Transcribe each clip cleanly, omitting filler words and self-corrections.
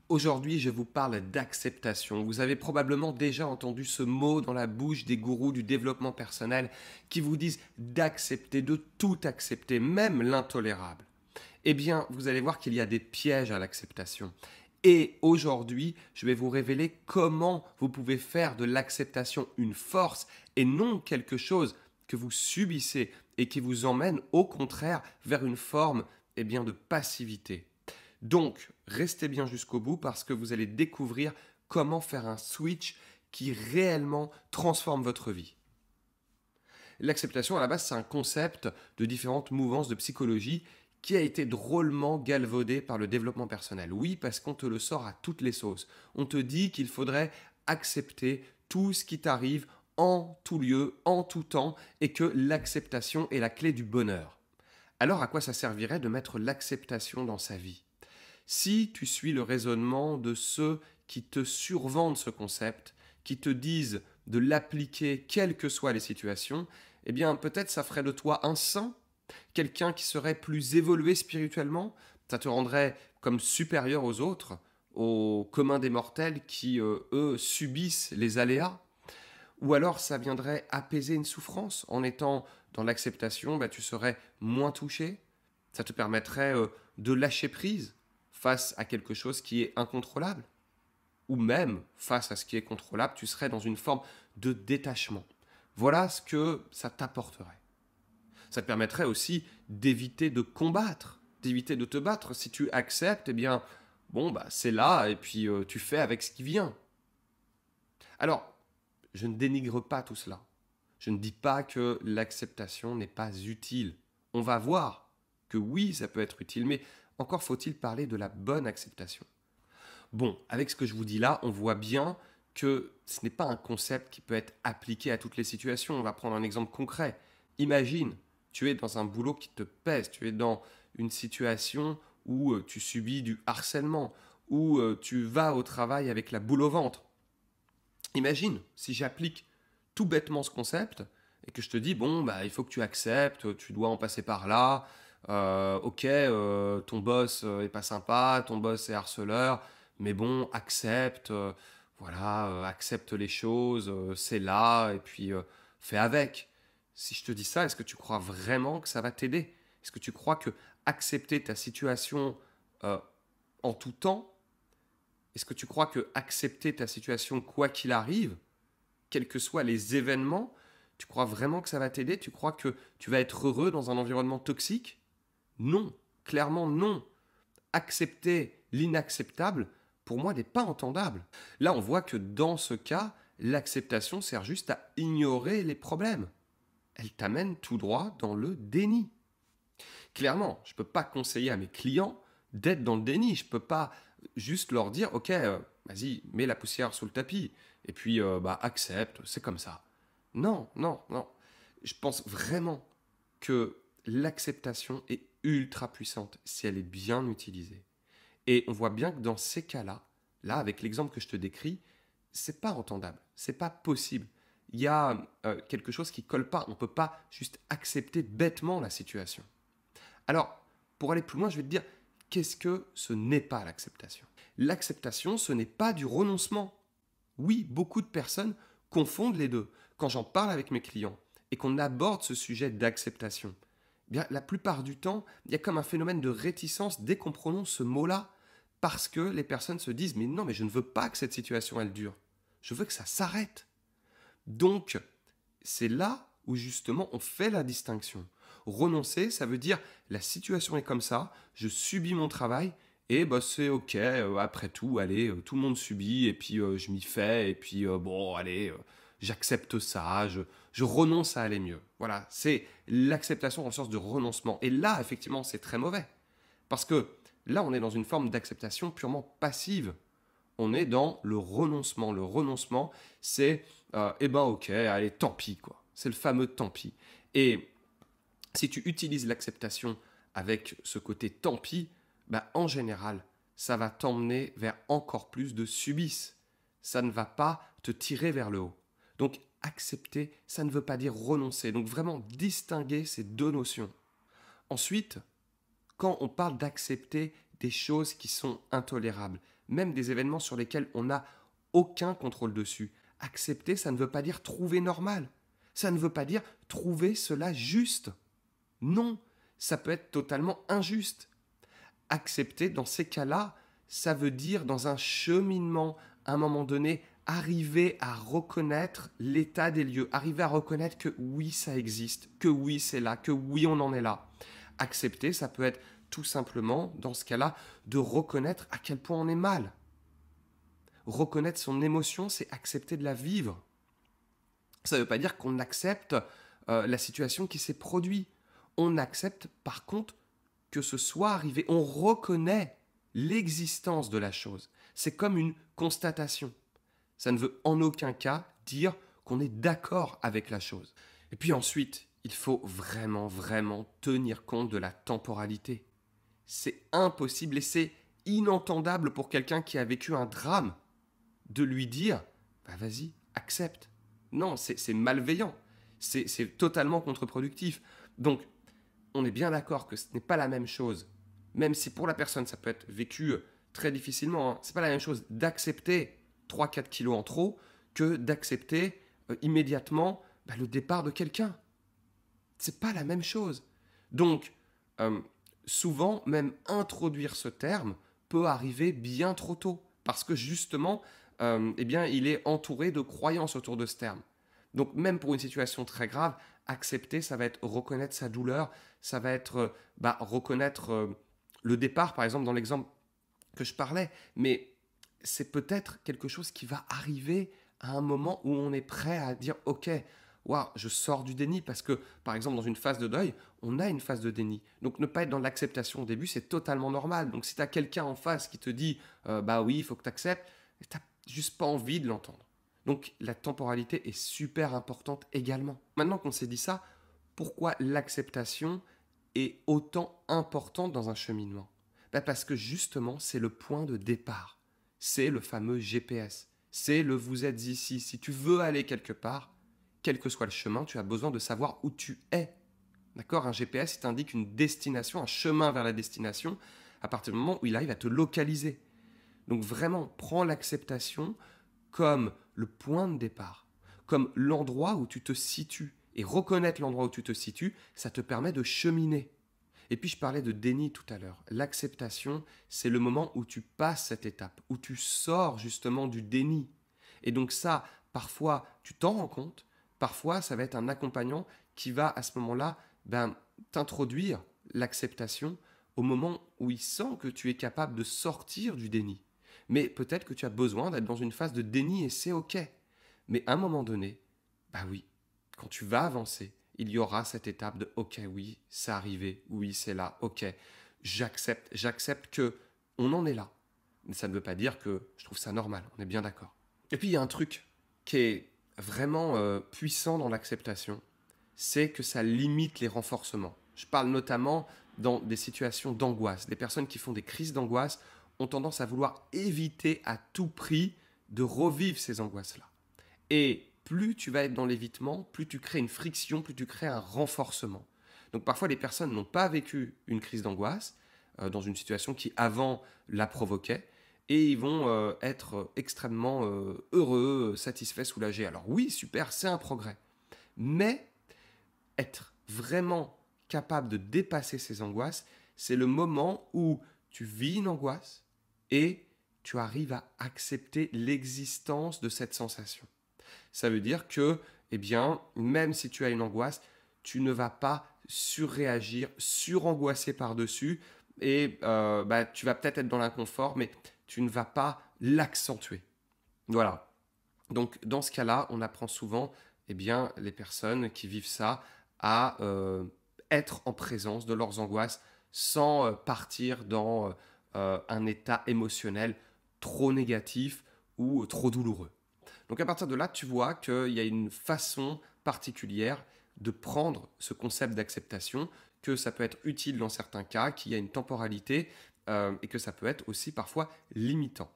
Aujourd'hui, je vous parle d'acceptation. Vous avez probablement déjà entendu ce mot dans la bouche des gourous du développement personnel qui vous disent d'accepter, de tout accepter, même l'intolérable. Eh bien, vous allez voir qu'il y a des pièges à l'acceptation. Et aujourd'hui, je vais vous révéler comment vous pouvez faire de l'acceptation une force et non quelque chose que vous subissez et qui vous emmène au contraire vers une forme de passivité. Donc, restez bien jusqu'au bout parce que vous allez découvrir comment faire un switch qui réellement transforme votre vie. L'acceptation, à la base, c'est un concept de différentes mouvances de psychologie qui a été drôlement galvaudé par le développement personnel. Oui, parce qu'on te le sort à toutes les sauces. On te dit qu'il faudrait accepter tout ce qui t'arrive en tout lieu, en tout temps, et que l'acceptation est la clé du bonheur. Alors à quoi ça servirait de mettre l'acceptation dans sa vie? Si tu suis le raisonnement de ceux qui te survendent ce concept, qui te disent de l'appliquer quelles que soient les situations, eh bien peut-être ça ferait de toi un saint, quelqu'un qui serait plus évolué spirituellement, ça te rendrait comme supérieur aux autres, aux communs des mortels qui, eux, subissent les aléas, ou alors ça viendrait apaiser une souffrance en étant dans l'acceptation, tu serais moins touché, ça te permettrait de lâcher prise face à quelque chose qui est incontrôlable, ou même face à ce qui est contrôlable, tu serais dans une forme de détachement. Voilà ce que ça t'apporterait. Ça te permettrait aussi d'éviter de combattre, d'éviter de te battre. Si tu acceptes, c'est là, et puis tu fais avec ce qui vient. Alors, je ne dénigre pas tout cela. Je ne dis pas que l'acceptation n'est pas utile. On va voir que oui, ça peut être utile, mais encore faut-il parler de la bonne acceptation. Bon, avec ce que je vous dis là, on voit bien que ce n'est pas un concept qui peut être appliqué à toutes les situations. On va prendre un exemple concret. Imagine, tu es dans un boulot qui te pèse, tu es dans une situation où tu subis du harcèlement, où tu vas au travail avec la boule au ventre. Imagine si j'applique tout bêtement ce concept et que je te dis, il faut que tu acceptes, tu dois en passer par là, ok, ton boss est pas sympa, ton boss est harceleur, mais bon, accepte, accepte les choses, c'est là, et puis fais avec. Si je te dis ça, est-ce que tu crois vraiment que ça va t'aider? Est-ce que tu crois que accepter ta situation euh, en tout temps, est-ce que tu crois que accepter ta situation quoi qu'il arrive, quels que soient les événements, tu crois vraiment que ça va t'aider? Tu crois que tu vas être heureux dans un environnement toxique? Non, clairement non. Accepter l'inacceptable, pour moi, n'est pas entendable. Là, on voit que dans ce cas, l'acceptation sert juste à ignorer les problèmes. Elle t'amène tout droit dans le déni. Clairement, je ne peux pas conseiller à mes clients d'être dans le déni. Je ne peux pas juste leur dire, ok, vas-y, mets la poussière sous le tapis, et puis accepte, c'est comme ça. Non, non, non. Je pense vraiment que l'acceptation est ultra puissante si elle est bien utilisée. Et on voit bien que dans ces cas-là, là, avec l'exemple que je te décris, c'est pas entendable, c'est pas possible. Il y a quelque chose qui colle pas. On ne peut pas juste accepter bêtement la situation. Alors, pour aller plus loin, je vais te dire, qu'est-ce que ce n'est pas l'acceptation? L'acceptation, ce n'est pas du renoncement. Oui, beaucoup de personnes confondent les deux. Quand j'en parle avec mes clients et qu'on aborde ce sujet d'acceptation, la plupart du temps, il y a comme un phénomène de réticence dès qu'on prononce ce mot-là, parce que les personnes se disent, mais non, mais je ne veux pas que cette situation, elle dure. Je veux que ça s'arrête. Donc, c'est là où justement on fait la distinction. Renoncer, ça veut dire la situation est comme ça, je subis mon travail et c'est ok, après tout, allez, tout le monde subit et puis je m'y fais et puis allez, j'accepte ça, je renonce à aller mieux. Voilà, c'est l'acceptation dans le sens de renoncement. Et là, effectivement, c'est très mauvais. Parce que là, on est dans une forme d'acceptation purement passive. On est dans le renoncement. Le renoncement, c'est ok, allez, tant pis, quoi. C'est le fameux tant pis. Et si tu utilises l'acceptation avec ce côté tant pis, en général, ça va t'emmener vers encore plus de subis. Ça ne va pas te tirer vers le haut. Donc, accepter, ça ne veut pas dire renoncer. Donc, vraiment distinguer ces deux notions. Ensuite, quand on parle d'accepter des choses qui sont intolérables, même des événements sur lesquels on n'a aucun contrôle dessus. Accepter, ça ne veut pas dire trouver normal. Ça ne veut pas dire trouver cela juste. Non, ça peut être totalement injuste. Accepter, dans ces cas-là, ça veut dire, dans un cheminement, à un moment donné, arriver à reconnaître l'état des lieux, arriver à reconnaître que oui, ça existe, que oui, c'est là, que oui, on en est là. Accepter, ça peut être tout simplement, dans ce cas-là, de reconnaître à quel point on est mal. Reconnaître son émotion, c'est accepter de la vivre. Ça ne veut pas dire qu'on accepte la situation qui s'est produite. On accepte, par contre, que ce soit arrivé. On reconnaît l'existence de la chose. C'est comme une constatation. Ça ne veut en aucun cas dire qu'on est d'accord avec la chose. Et puis ensuite, il faut vraiment, vraiment tenir compte de la temporalité. C'est impossible et c'est inentendable pour quelqu'un qui a vécu un drame de lui dire bah vas-y, accepte. Non, c'est malveillant. C'est totalement contre-productif. Donc, on est bien d'accord que ce n'est pas la même chose, même si pour la personne ça peut être vécu très difficilement, hein, c'est pas la même chose d'accepter 3-4 kilos en trop que d'accepter immédiatement le départ de quelqu'un. C'est pas la même chose. Donc, souvent, même introduire ce terme peut arriver bien trop tôt, parce que justement, il est entouré de croyances autour de ce terme. Donc, même pour une situation très grave, accepter, ça va être reconnaître sa douleur, ça va être reconnaître le départ, par exemple, dans l'exemple que je parlais, mais c'est peut-être quelque chose qui va arriver à un moment où on est prêt à dire « Ok, waouh, je sors du déni », parce que, par exemple, dans une phase de deuil, on a une phase de déni. Donc, ne pas être dans l'acceptation au début, c'est totalement normal. Donc, si tu as quelqu'un en face qui te dit bah oui, il faut que tu acceptes », tu n'as juste pas envie de l'entendre. Donc, la temporalité est super importante également. Maintenant qu'on s'est dit ça, pourquoi l'acceptation est autant importante dans un cheminement ? Parce que justement, c'est le point de départ. C'est le fameux GPS. C'est le vous êtes ici. Si tu veux aller quelque part, quel que soit le chemin, tu as besoin de savoir où tu es. D'accord ? Un GPS, il t'indique une destination, un chemin vers la destination, à partir du moment où il arrive à te localiser. Donc vraiment, prends l'acceptation comme le point de départ, comme l'endroit où tu te situes. Et reconnaître l'endroit où tu te situes, ça te permet de cheminer. Et puis je parlais de déni tout à l'heure. L'acceptation, c'est le moment où tu passes cette étape, où tu sors justement du déni. Et donc ça, parfois, tu t'en rends compte, parfois, ça va être un accompagnant qui va à ce moment-là t'introduire l'acceptation au moment où il sent que tu es capable de sortir du déni. Mais peut-être que tu as besoin d'être dans une phase de déni et c'est OK. Mais à un moment donné, oui, quand tu vas avancer, il y aura cette étape de OK, oui, c'est arrivé, oui, c'est là, OK, j'accepte que on en est là. Mais ça ne veut pas dire que je trouve ça normal, on est bien d'accord. Et puis il y a un truc qui est vraiment puissant dans l'acceptation, c'est que ça limite les renforcements. Je parle notamment dans des situations d'angoisse. Des personnes qui font des crises d'angoisse ont tendance à vouloir éviter à tout prix de revivre ces angoisses-là. Et plus tu vas être dans l'évitement, plus tu crées une friction, plus tu crées un renforcement. Donc parfois, les personnes n'ont pas vécu une crise d'angoisse dans une situation qui avant la provoquait, et ils vont être extrêmement heureux, satisfaits, soulagés. Alors oui, super, c'est un progrès. Mais être vraiment capable de dépasser ces angoisses, c'est le moment où tu vis une angoisse et tu arrives à accepter l'existence de cette sensation. Ça veut dire que, même si tu as une angoisse, tu ne vas pas surréagir, surangoisser par-dessus, et tu vas peut-être être dans l'inconfort, mais tu ne vas pas l'accentuer. Voilà. Donc, dans ce cas-là, on apprend souvent, les personnes qui vivent ça, à être en présence de leurs angoisses sans partir dans un état émotionnel trop négatif ou trop douloureux. Donc à partir de là, tu vois qu'il y a une façon particulière de prendre ce concept d'acceptation, que ça peut être utile dans certains cas, qu'il y a une temporalité et que ça peut être aussi parfois limitant.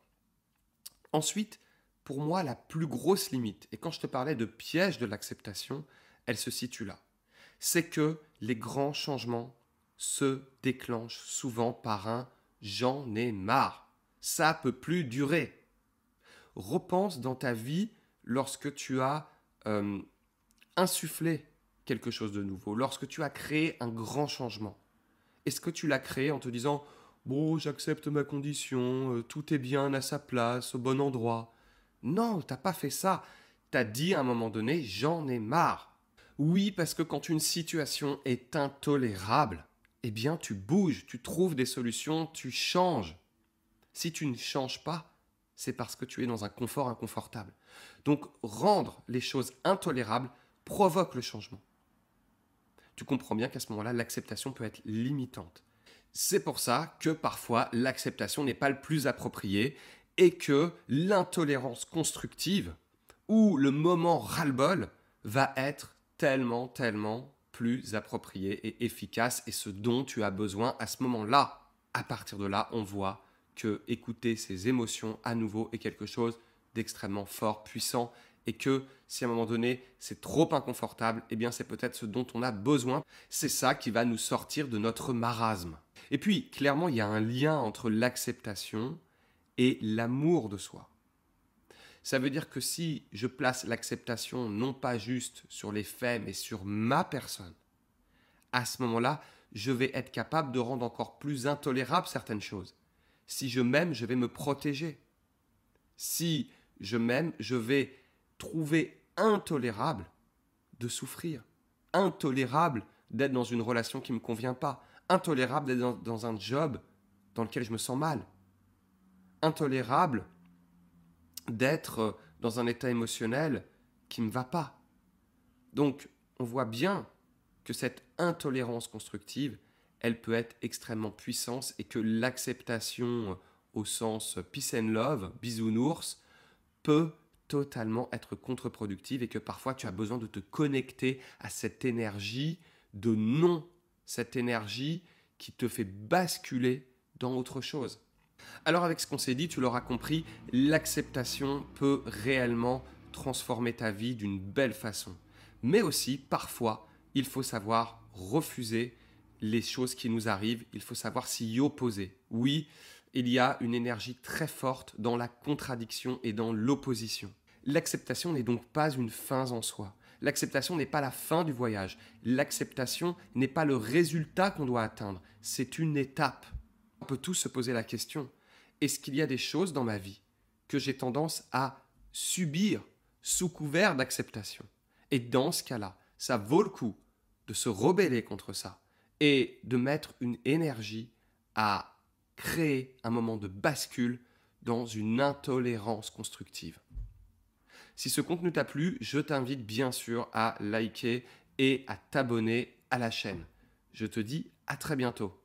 Ensuite, pour moi, la plus grosse limite, et quand je te parlais de piège de l'acceptation, elle se situe là. C'est que les grands changements se déclenchent souvent par un « j'en ai marre ». Ça peut plus durer. Repense dans ta vie lorsque tu as insufflé quelque chose de nouveau, lorsque tu as créé un grand changement. Est-ce que tu l'as créé en te disant « Bon, j'accepte ma condition, tout est bien à sa place, au bon endroit ». Non, t'as pas fait ça. T'as dit à un moment donné « J'en ai marre ». Oui, parce que quand une situation est intolérable, eh bien tu bouges, tu trouves des solutions, tu changes. Si tu ne changes pas, c'est parce que tu es dans un confort inconfortable. Donc rendre les choses intolérables provoque le changement. Tu comprends bien qu'à ce moment-là, l'acceptation peut être limitante. C'est pour ça que parfois l'acceptation n'est pas le plus approprié et que l'intolérance constructive ou le moment ras-le-bol va être tellement plus approprié et efficace et ce dont tu as besoin à ce moment-là. À partir de là, on voit que écouter ses émotions à nouveau est quelque chose d'extrêmement fort, puissant et que si à un moment donné c'est trop inconfortable, eh bien c'est peut-être ce dont on a besoin. C'est ça qui va nous sortir de notre marasme. Et puis, clairement, il y a un lien entre l'acceptation et l'amour de soi. Ça veut dire que si je place l'acceptation non pas juste sur les faits, mais sur ma personne, à ce moment-là, je vais être capable de rendre encore plus intolérable certaines choses. Si je m'aime, je vais me protéger. Si je m'aime, je vais trouver intolérable de souffrir, intolérable d'être dans une relation qui ne me convient pas, intolérable d'être dans un job dans lequel je me sens mal, intolérable d'être dans un état émotionnel qui ne me va pas. Donc, on voit bien que cette intolérance constructive, elle peut être extrêmement puissante et que l'acceptation au sens peace and love, bisounours, peut totalement être contre-productive et que parfois tu as besoin de te connecter à cette énergie de non, cette énergie qui te fait basculer dans autre chose. Alors avec ce qu'on s'est dit, tu l'auras compris, l'acceptation peut réellement transformer ta vie d'une belle façon. Mais aussi, parfois, il faut savoir refuser les choses qui nous arrivent, il faut savoir s'y opposer. Oui, il y a une énergie très forte dans la contradiction et dans l'opposition. L'acceptation n'est donc pas une fin en soi. L'acceptation n'est pas la fin du voyage. L'acceptation n'est pas le résultat qu'on doit atteindre. C'est une étape. On peut tous se poser la question, est-ce qu'il y a des choses dans ma vie que j'ai tendance à subir sous couvert d'acceptation? Et dans ce cas-là, ça vaut le coup de se rebeller contre ça et de mettre une énergie à créer un moment de bascule dans une intolérance constructive. Si ce contenu t'a plu, je t'invite bien sûr à liker et à t'abonner à la chaîne. Je te dis à très bientôt.